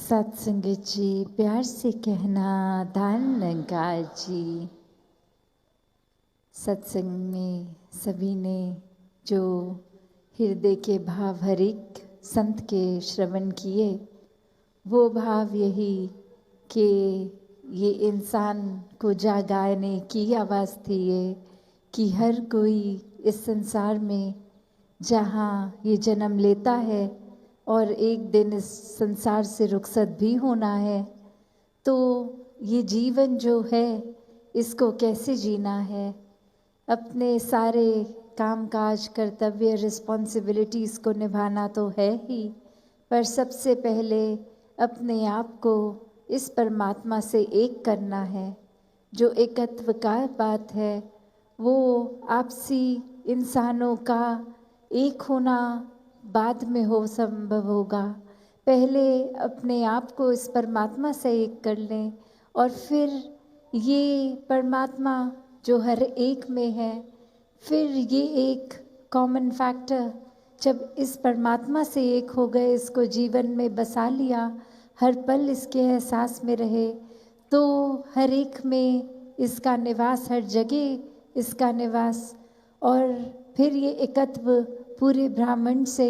सत्संगत जी, प्यार से कहना दान निरंकार जी। सत्संग में सभी ने जो हृदय के भाव हर एक संत के श्रवण किए, वो भाव यही कि ये इंसान को जागाने की आवाज़ थी ये कि हर कोई इस संसार में जहाँ ये जन्म लेता है और एक दिन इस संसार से रुखसत भी होना है, तो ये जीवन जो है इसको कैसे जीना है। अपने सारे कामकाज, कर्तव्य, रिस्पॉन्सिबिलिटीज़ को निभाना तो है ही, पर सबसे पहले अपने आप को इस परमात्मा से एक करना है। जो एकत्व का बात है वो आपसी इंसानों का एक होना बाद में हो संभव होगा। पहले अपने आप को इस परमात्मा से एक कर लें और फिर ये परमात्मा जो हर एक में है, फिर ये एक कॉमन फैक्टर जब इस परमात्मा से एक हो गए, इसको जीवन में बसा लिया, हर पल इसके एहसास में रहे, तो हर एक में इसका निवास, हर जगह इसका निवास, और फिर ये एकत्व पूरे ब्रह्मांड से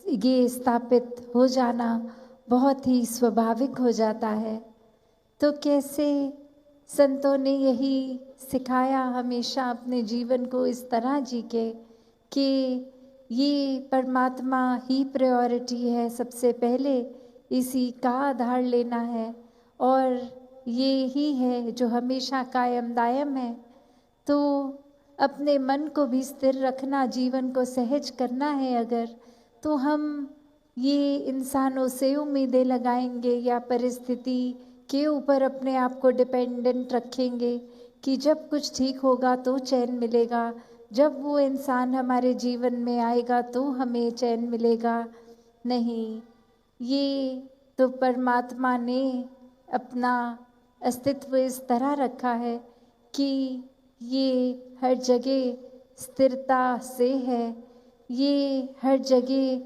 ये स्थापित हो जाना बहुत ही स्वाभाविक हो जाता है। तो कैसे संतों ने यही सिखाया हमेशा अपने जीवन को इस तरह जी के कि ये परमात्मा ही प्रायोरिटी है, सबसे पहले इसी का आधार लेना है और ये ही है जो हमेशा कायम दायम है। तो अपने मन को भी स्थिर रखना, जीवन को सहज करना है अगर, तो हम ये इंसानों से उम्मीदें लगाएंगे या परिस्थिति के ऊपर अपने आप को डिपेंडेंट रखेंगे कि जब कुछ ठीक होगा तो चैन मिलेगा, जब वो इंसान हमारे जीवन में आएगा तो हमें चैन मिलेगा। नहीं, ये तो परमात्मा ने अपना अस्तित्व इस तरह रखा है कि ये हर जगह स्थिरता से है, ये हर जगह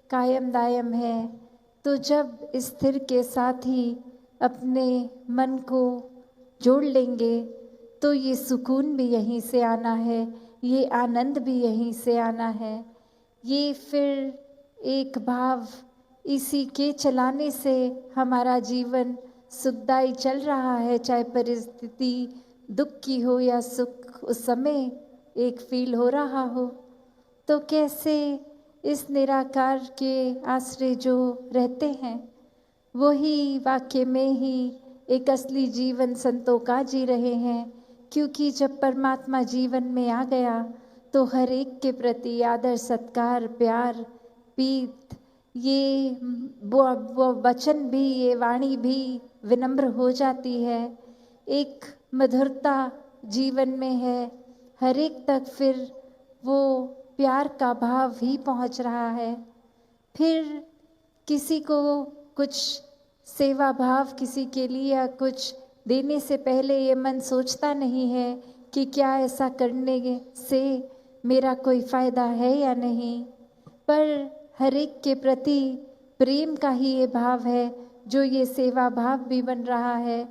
कायम दायम है। तो जब स्थिर के साथ ही अपने मन को जोड़ लेंगे तो ये सुकून भी यहीं से आना है, ये आनंद भी यहीं से आना है। ये फिर एक भाव, इसी के चलाने से हमारा जीवन सुखदायी चल रहा है, चाहे परिस्थिति दुख की हो या सुख उस समय एक फील हो रहा हो। तो कैसे इस निराकार के आश्रय जो रहते हैं वही वाक्य में ही एक असली जीवन संतों का जी रहे हैं, क्योंकि जब परमात्मा जीवन में आ गया तो हर एक के प्रति आदर, सत्कार, प्यार, प्रीत, ये वो वचन भी, ये वाणी भी विनम्र हो जाती है। एक मधुरता जीवन में है, हर एक तक फिर वो प्यार का भाव ही पहुंच रहा है। फिर किसी को कुछ सेवा भाव, किसी के लिए कुछ देने से पहले ये मन सोचता नहीं है कि क्या ऐसा करने से मेरा कोई फ़ायदा है या नहीं, पर हर एक के प्रति प्रेम का ही ये भाव है जो ये सेवा भाव भी बन रहा है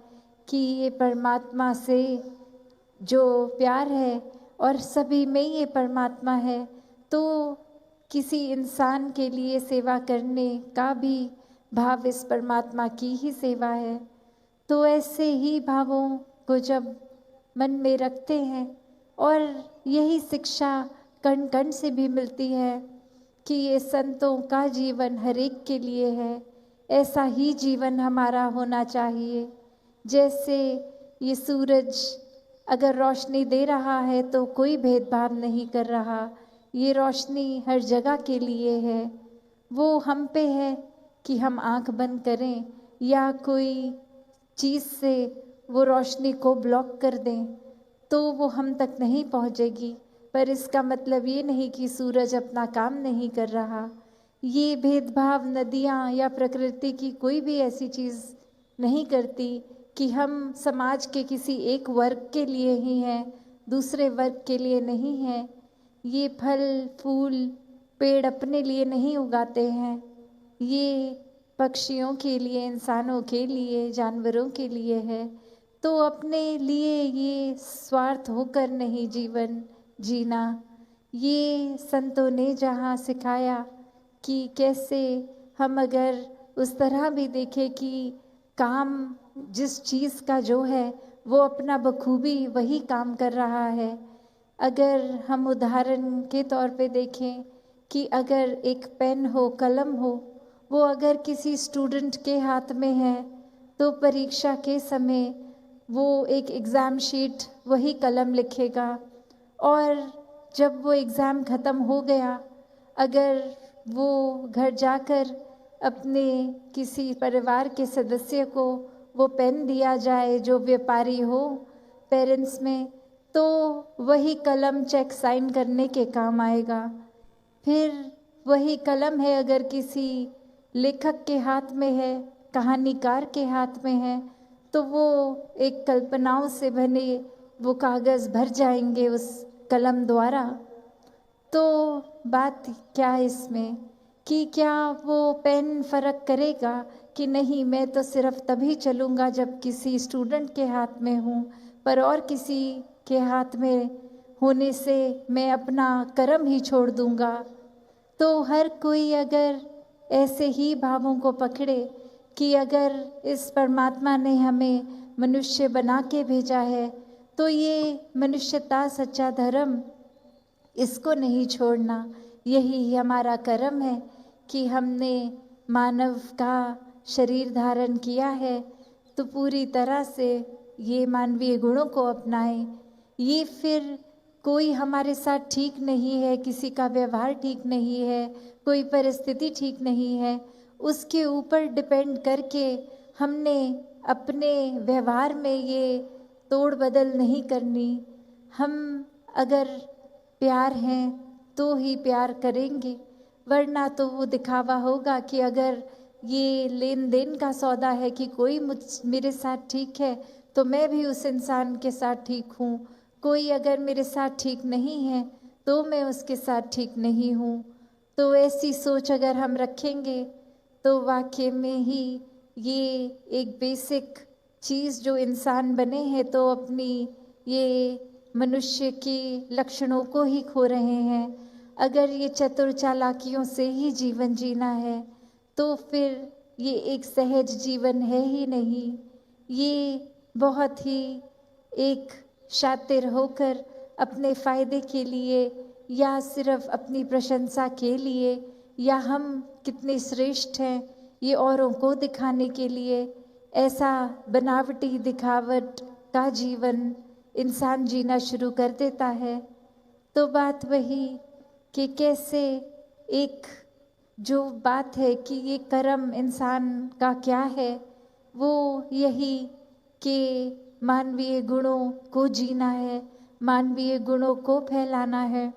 कि ये परमात्मा से जो प्यार है और सभी में ये परमात्मा है, तो किसी इंसान के लिए सेवा करने का भी भाव इस परमात्मा की ही सेवा है। तो ऐसे ही भावों को जब मन में रखते हैं, और यही शिक्षा कण कण से भी मिलती है कि ये संतों का जीवन हर एक के लिए है, ऐसा ही जीवन हमारा होना चाहिए। जैसे ये सूरज अगर रोशनी दे रहा है तो कोई भेदभाव नहीं कर रहा, ये रोशनी हर जगह के लिए है। वो हम पे है कि हम आंख बंद करें या कोई चीज़ से वो रोशनी को ब्लॉक कर दें तो वो हम तक नहीं पहुंचेगी, पर इसका मतलब ये नहीं कि सूरज अपना काम नहीं कर रहा। ये भेदभाव नदियाँ या प्रकृति की कोई भी ऐसी चीज़ नहीं करती कि हम समाज के किसी एक वर्ग के लिए ही हैं, दूसरे वर्ग के लिए नहीं हैं। ये फल फूल पेड़ अपने लिए नहीं उगाते हैं, ये पक्षियों के लिए, इंसानों के लिए, जानवरों के लिए है, तो अपने लिए ये स्वार्थ होकर नहीं जीवन जीना। ये संतों ने जहाँ सिखाया कि कैसे हम अगर उस तरह भी देखें कि काम जिस चीज़ का जो है वो अपना बखूबी वही काम कर रहा है। अगर हम उदाहरण के तौर पे देखें कि अगर एक पेन हो, कलम हो, वो अगर किसी स्टूडेंट के हाथ में है तो परीक्षा के समय वो एक एग्ज़ाम शीट वही कलम लिखेगा, और जब वो एग्ज़ाम ख़त्म हो गया, अगर वो घर जाकर अपने किसी परिवार के सदस्य को वो पेन दिया जाए जो व्यापारी हो पेरेंट्स में, तो वही कलम चेक साइन करने के काम आएगा। फिर वही कलम है अगर किसी लेखक के हाथ में है, कहानीकार के हाथ में है, तो वो एक कल्पनाओं से बने वो कागज़ भर जाएंगे उस कलम द्वारा। तो बात क्या है इसमें कि क्या वो पेन फ़र्क करेगा कि नहीं, मैं तो सिर्फ तभी चलूँगा जब किसी स्टूडेंट के हाथ में हूँ, पर और किसी के हाथ में होने से मैं अपना कर्म ही छोड़ दूँगा। तो हर कोई अगर ऐसे ही भावों को पकड़े कि अगर इस परमात्मा ने हमें मनुष्य बना के भेजा है तो ये मनुष्यता, सच्चा धर्म, इसको नहीं छोड़ना। यही हमारा कर्म है कि हमने मानव का शरीर धारण किया है, तो पूरी तरह से ये मानवीय गुणों को अपनाएं। ये फिर कोई हमारे साथ ठीक नहीं है, किसी का व्यवहार ठीक नहीं है, कोई परिस्थिति ठीक नहीं है, उसके ऊपर डिपेंड करके हमने अपने व्यवहार में ये तोड़ बदल नहीं करनी। हम अगर प्यार हैं तो ही प्यार करेंगे, वरना तो वो दिखावा होगा कि अगर ये लेन देन का सौदा है कि कोई मेरे साथ ठीक है तो मैं भी उस इंसान के साथ ठीक हूँ, कोई अगर मेरे साथ ठीक नहीं है तो मैं उसके साथ ठीक नहीं हूँ। तो ऐसी सोच अगर हम रखेंगे तो वाकई में ही ये एक बेसिक चीज़ जो इंसान बने हैं तो अपनी ये मनुष्य के लक्षणों को ही खो रहे हैं। अगर ये चतुर चालाकियों से ही जीवन जीना है तो फिर ये एक सहज जीवन है ही नहीं। ये बहुत ही एक शातिर होकर अपने फ़ायदे के लिए या सिर्फ अपनी प्रशंसा के लिए या हम कितने श्रेष्ठ हैं ये औरों को दिखाने के लिए ऐसा बनावटी दिखावट का जीवन इंसान जीना शुरू कर देता है। तो बात वही कि कैसे एक जो बात है कि ये कर्म इंसान का क्या है, वो यही कि मानवीय गुणों को जीना है, मानवीय गुणों को फैलाना है।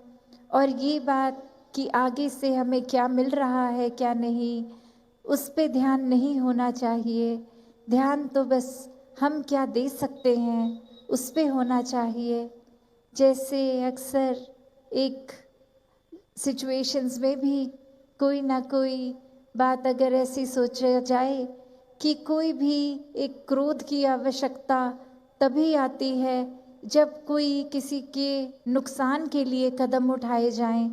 और ये बात कि आगे से हमें क्या मिल रहा है क्या नहीं, उस पे ध्यान नहीं होना चाहिए। ध्यान तो बस हम क्या दे सकते हैं उस पे होना चाहिए। जैसे अक्सर एक सिचुएशंस में भी कोई ना कोई बात अगर ऐसी सोचा जाए कि कोई भी एक क्रोध की आवश्यकता तभी आती है जब कोई किसी के नुकसान के लिए कदम उठाए जाएं,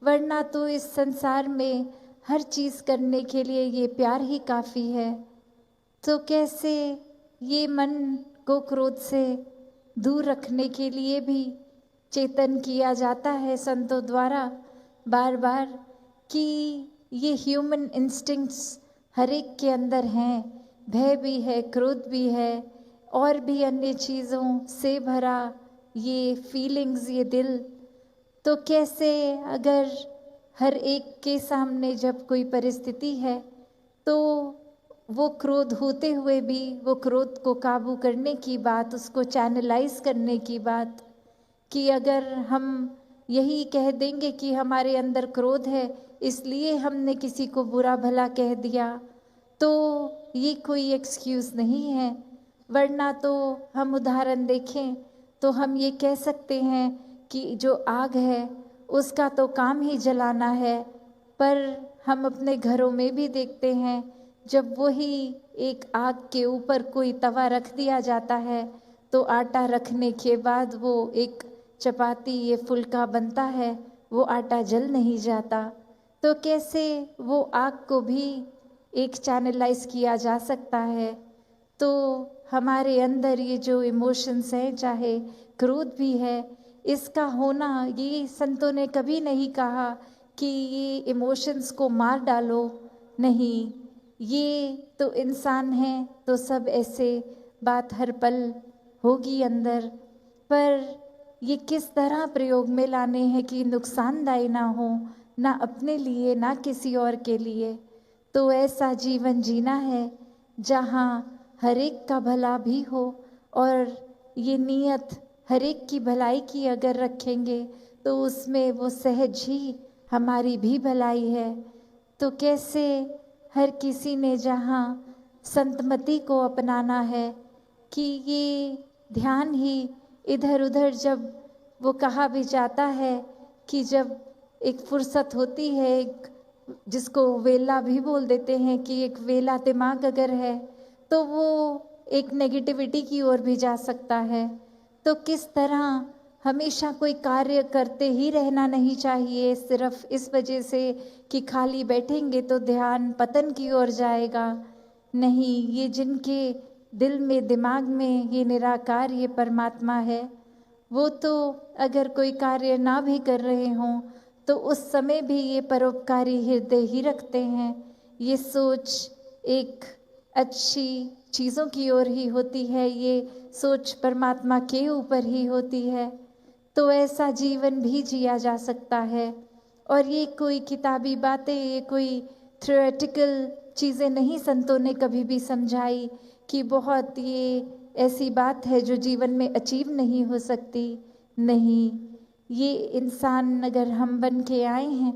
वरना तो इस संसार में हर चीज़ करने के लिए ये प्यार ही काफ़ी है। तो कैसे ये मन को क्रोध से दूर रखने के लिए भी चेतन किया जाता है संतों द्वारा बार बार कि ये ह्यूमन इंस्टिंक्ट्स हर एक के अंदर हैं, भय भी है, क्रोध भी है और भी अन्य चीज़ों से भरा ये फीलिंग्स, ये दिल। तो कैसे अगर हर एक के सामने जब कोई परिस्थिति है तो वो क्रोध होते हुए भी वो क्रोध को काबू करने की बात, उसको चैनलाइज करने की बात, कि अगर हम यही कह देंगे कि हमारे अंदर क्रोध है इसलिए हमने किसी को बुरा भला कह दिया, तो ये कोई एक्सक्यूज़ नहीं है। वरना तो हम उदाहरण देखें तो हम ये कह सकते हैं कि जो आग है उसका तो काम ही जलाना है, पर हम अपने घरों में भी देखते हैं जब वही एक आग के ऊपर कोई तवा रख दिया जाता है तो आटा रखने के बाद वो एक चपाती ये फुल्का बनता है, वो आटा जल नहीं जाता। तो कैसे वो आग को भी एक चैनलाइज किया जा सकता है। तो हमारे अंदर ये जो इमोशंस हैं, चाहे क्रोध भी है, इसका होना, ये संतों ने कभी नहीं कहा कि ये इमोशंस को मार डालो। नहीं, ये तो इंसान है तो सब ऐसे बात हर पल होगी अंदर, पर ये किस तरह प्रयोग में लाने हैं कि नुकसानदायी ना हो, ना अपने लिए ना किसी और के लिए। तो ऐसा जीवन जीना है जहाँ हर एक का भला भी हो, और ये नीयत हर एक की भलाई की अगर रखेंगे तो उसमें वो सहज ही हमारी भी भलाई है। तो कैसे हर किसी ने जहाँ संतमति को अपनाना है कि ये ध्यान ही इधर उधर, जब वो कहा भी जाता है कि जब एक फुर्सत होती है, एक जिसको वेला भी बोल देते हैं कि एक वेला दिमाग अगर है तो वो एक नेगेटिविटी की ओर भी जा सकता है। तो किस तरह हमेशा कोई कार्य करते ही रहना नहीं चाहिए सिर्फ इस वजह से कि खाली बैठेंगे तो ध्यान पतन की ओर जाएगा। नहीं, ये जिनके दिल में दिमाग में ये निराकार ये परमात्मा है, वो तो अगर कोई कार्य ना भी कर रहे हों तो उस समय भी ये परोपकारी हृदय ही रखते हैं। ये सोच एक अच्छी चीज़ों की ओर ही होती है, ये सोच परमात्मा के ऊपर ही होती है। तो ऐसा जीवन भी जिया जा सकता है। और ये कोई किताबी बातें, ये कोई थ्योरेटिकल चीज़ें नहीं संतों ने कभी भी समझाई कि बहुत ये ऐसी बात है जो जीवन में अचीव नहीं हो सकती। नहीं, ये इंसान अगर हम बन के आए हैं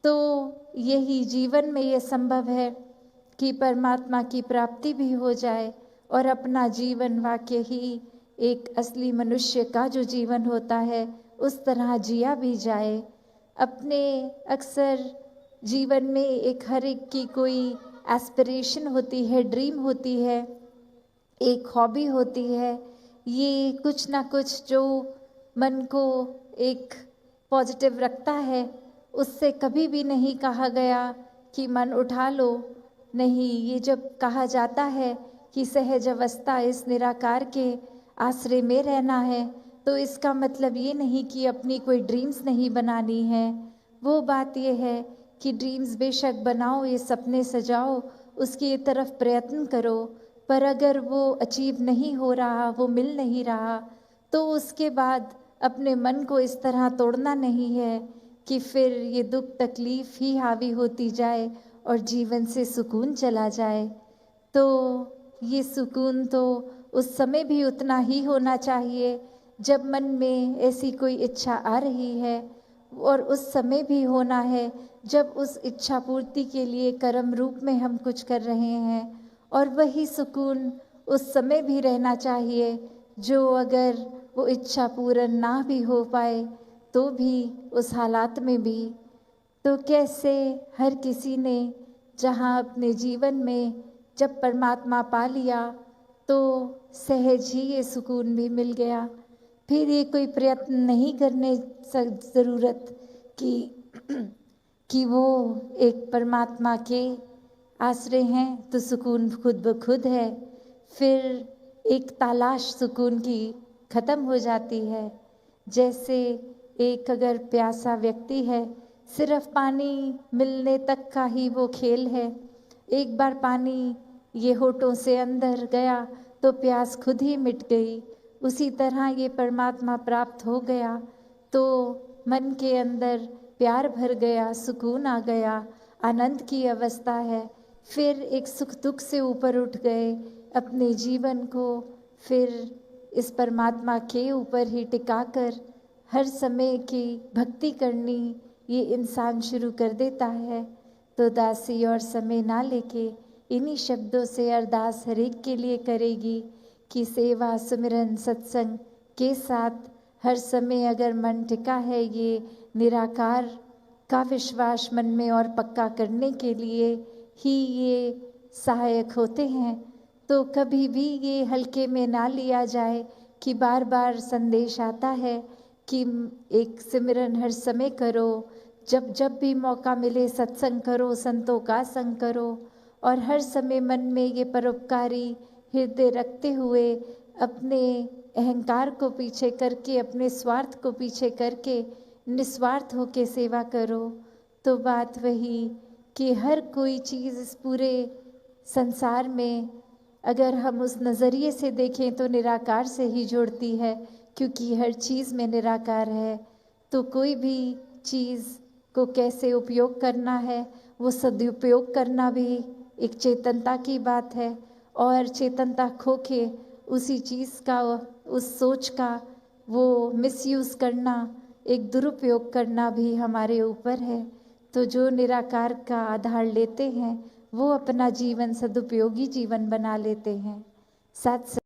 तो यही जीवन में ये संभव है कि परमात्मा की प्राप्ति भी हो जाए और अपना जीवन वाकई ही एक असली मनुष्य का जो जीवन होता है उस तरह जिया भी जाए। अपने अक्सर जीवन में एक हर एक की कोई एस्पिरेशन होती है, ड्रीम होती है, एक हॉबी होती है, ये कुछ ना कुछ जो मन को एक पॉजिटिव रखता है। उससे कभी भी नहीं कहा गया कि मन उठा लो। नहीं, ये जब कहा जाता है कि सहज अवस्था इस निराकार के आश्रय में रहना है तो इसका मतलब ये नहीं कि अपनी कोई ड्रीम्स नहीं बनानी है। वो बात ये है कि ड्रीम्स बेशक बनाओ, ये सपने सजाओ, उसकी तरफ प्रयत्न करो, पर अगर वो अचीव नहीं हो रहा, वो मिल नहीं रहा, तो उसके बाद अपने मन को इस तरह तोड़ना नहीं है कि फिर ये दुख तकलीफ ही हावी होती जाए और जीवन से सुकून चला जाए। तो ये सुकून तो उस समय भी उतना ही होना चाहिए जब मन में ऐसी कोई इच्छा आ रही है, और उस समय भी होना है जब उस इच्छा पूर्ति के लिए कर्म रूप में हम कुछ कर रहे हैं। और वही सुकून उस समय भी रहना चाहिए जो अगर वो इच्छा पूर्ण ना भी हो पाए तो भी उस हालात में भी। तो कैसे हर किसी ने जहाँ अपने जीवन में जब परमात्मा पा लिया तो सहज ही ये सुकून भी मिल गया। फिर ये कोई प्रयत्न नहीं करने ज़रूरत कि वो एक परमात्मा के आश्रय हैं तो सुकून खुद ब खुद है। फिर एक तलाश सुकून की ख़त्म हो जाती है। जैसे एक अगर प्यासा व्यक्ति है, सिर्फ पानी मिलने तक का ही वो खेल है। एक बार पानी ये होठों से अंदर गया तो प्यास खुद ही मिट गई। उसी तरह ये परमात्मा प्राप्त हो गया तो मन के अंदर प्यार भर गया, सुकून आ गया, आनंद की अवस्था है। फिर एक सुख दुख से ऊपर उठ गए, अपने जीवन को फिर इस परमात्मा के ऊपर ही टिकाकर हर समय की भक्ति करनी ये इंसान शुरू कर देता है। तो दासी और समय ना लेके इन्हीं शब्दों से अरदास हर एक के लिए करेगी कि सेवा सुमिरन सत्संग के साथ हर समय अगर मन टिका है, ये निराकार का विश्वास मन में और पक्का करने के लिए ही ये सहायक होते हैं। तो कभी भी ये हल्के में ना लिया जाए कि बार बार संदेश आता है कि एक सिमरन हर समय करो, जब जब भी मौका मिले सत्संग करो, संतों का संग करो, और हर समय मन में ये परोपकारी हृदय रखते हुए अपने अहंकार को पीछे करके, अपने स्वार्थ को पीछे करके निस्वार्थ होके सेवा करो। तो बात वही कि हर कोई चीज़ इस पूरे संसार में अगर हम उस नज़रिए से देखें तो निराकार से ही जुड़ती है, क्योंकि हर चीज़ में निराकार है। तो कोई भी चीज़ को कैसे उपयोग करना है, वो सदुपयोग करना भी एक चेतनता की बात है, और चेतनता खो के उसी चीज़ का, उस सोच का वो मिसयूज़ करना, एक दुरुपयोग करना भी हमारे ऊपर है। तो जो निराकार का आधार लेते हैं वो अपना जीवन सदुपयोगी जीवन बना लेते हैं। साथ